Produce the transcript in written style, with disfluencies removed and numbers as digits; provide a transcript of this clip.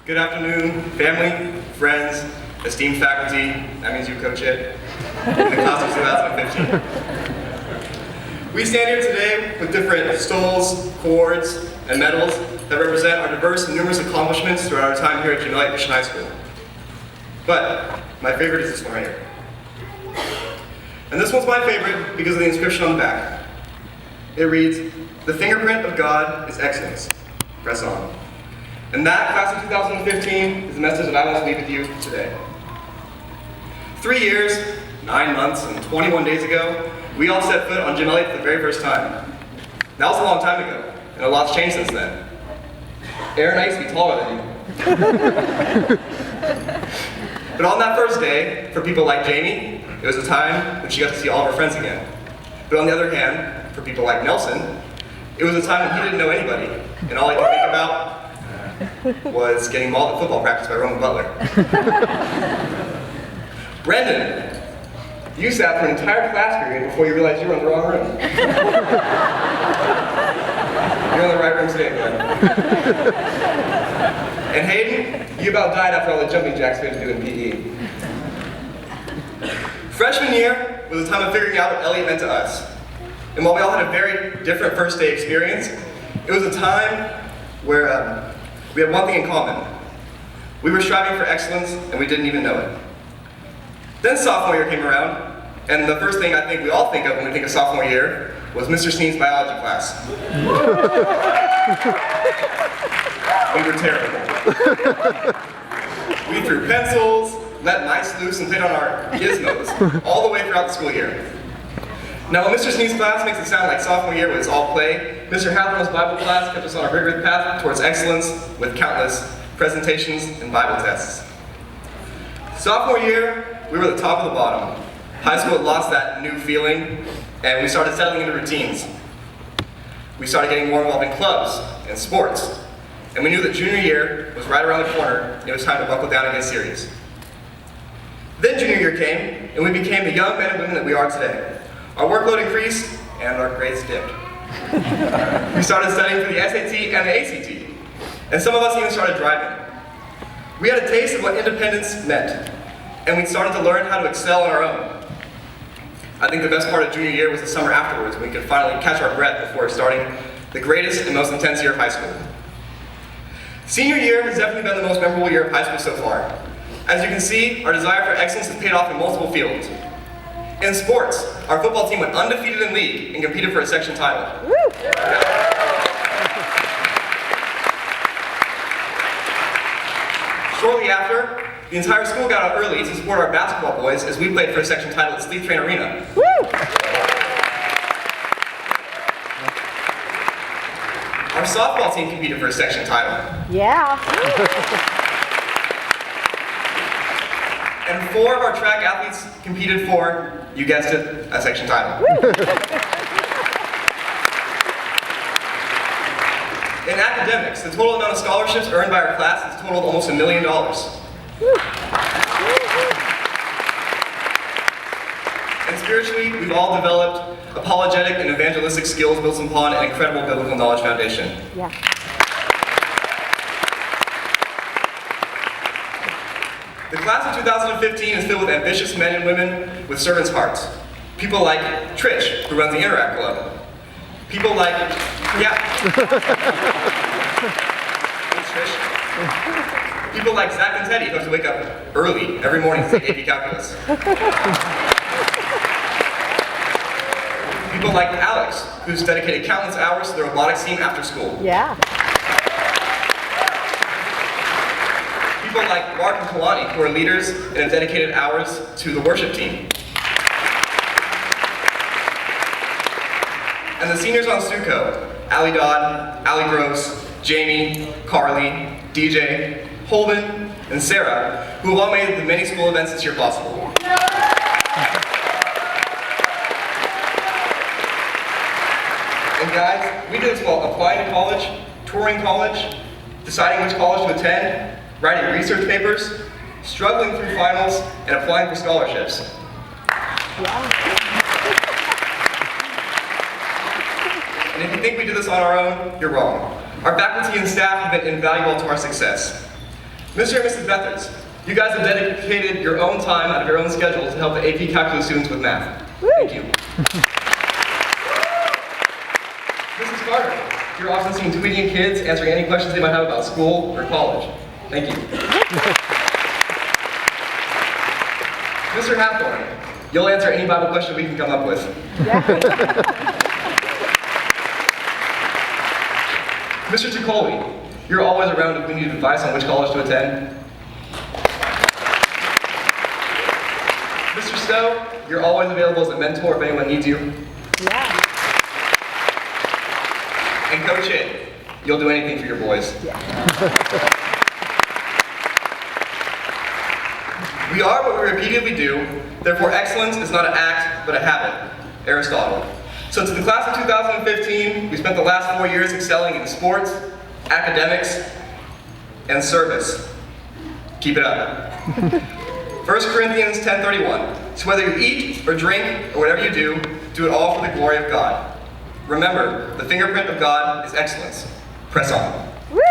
Good afternoon, family, friends, esteemed faculty, that means you, Coach It, in the class of 2015. We stand here today with different stoles, cords, and medals that represent our diverse and numerous accomplishments throughout our time here at Elliot Mission High School. But my favorite is this one right here. And this one's my favorite because of the inscription on the back. It reads, "The fingerprint of God is excellence. Press on." And that, class of 2015, is the message that I want to leave with you today. 3 years, 9 months, and 21 days ago, we all set foot on Jim Elliot for the very first time. That was a long time ago, and a lot's changed since then. Aaron, I used to be taller than you. But on that first day, for people like Jamie, it was a time when she got to see all of her friends again. But on the other hand, for people like Nelson, it was a time when he didn't know anybody, and all he could think about was getting mauled at football practice by Roman Butler. Brendan, you sat for an entire class period before you realized you were in the wrong room. You're in the right room today, Glenn. And Hayden, you about died after all the jumping jacks we had to do in PE. Freshman year was a time of figuring out what Elliot meant to us. And while we all had a very different first day experience, it was a time where we had one thing in common. We were striving for excellence, and we didn't even know it. Then sophomore year came around, and the first thing I think we all think of when we think of sophomore year was Mr. Sneen's biology class. We were terrible. We threw pencils, let mice loose, and played on our gizmos all the way throughout the school year. Now, while Mr. Sneen's class makes it sound like sophomore year was all play, Mr. Hathaway's Bible class kept us on a rigorous path towards excellence with countless presentations and Bible tests. Sophomore year, we were at the top of the bottom. High school had lost that new feeling, and we started settling into routines. We started getting more involved in clubs and sports, and we knew that junior year was right around the corner, and it was time to buckle down and get serious. Then junior year came, and we became the young men and women that we are today. Our workload increased, and our grades dipped. We started studying for the SAT and the ACT, and some of us even started driving. We had a taste of what independence meant, and we started to learn how to excel on our own. I think the best part of junior year was the summer afterwards, when we could finally catch our breath before starting the greatest and most intense year of high school. Senior year has definitely been the most memorable year of high school so far. As you can see, our desire for excellence has paid off in multiple fields. In sports, our football team went undefeated in league and competed for a section title. Shortly after, the entire school got out early to support our basketball boys as we played for a section title at Sleep Train Arena. Our softball team competed for a section title. Yeah. And 4 of our track athletes competed for, you guessed it, a section title. In academics, the total amount of scholarships earned by our class has totaled almost $1 million. And spiritually, we've all developed apologetic and evangelistic skills built upon an incredible biblical knowledge foundation. Yeah. The class of 2015 is filled with ambitious men and women with servants' hearts. People like Trish, who runs the Interact Club. People like, Thanks, Trish. People like Zach and Teddy, who have to wake up early every morning to take AP Calculus. People like Alex, who's dedicated countless hours to the robotics team after school. Yeah. People like Mark and Kalani, who are leaders and have dedicated hours to the worship team. And the seniors on Suco, Allie Dodd, Allie Gross, Jamie, Carly, DJ, Holden, and Sarah, who have all made the many school events this year possible. And guys, we did this while applying to college, touring college, deciding which college to attend, writing research papers, struggling through finals, and applying for scholarships. And if you think we did this on our own, you're wrong. Our faculty and staff have been invaluable to our success. Mr. and Mrs. Bethers, you guys have dedicated your own time out of your own schedule to help the AP Calculus students with math. Thank you. Mrs. Carter, you're often seen tweeting kids, answering any questions they might have about school or college. Thank you. Mr. Hathorn, you'll answer any Bible question we can come up with. Mr. Tucoli, you're always around if we need advice on which college to attend. Mr. Stowe, you're always available as a mentor if anyone needs you. Yeah. And Coach It, you'll do anything for your boys. Yeah. We are what we repeatedly do, therefore excellence is not an act, but a habit. Aristotle. So to the class of 2015, we spent the last 4 years excelling in sports, academics, and service. Keep it up. 1 Corinthians 10:31. So whether you eat or drink or whatever you do it all for the glory of God. Remember, the fingerprint of God is excellence. Press on. Woo!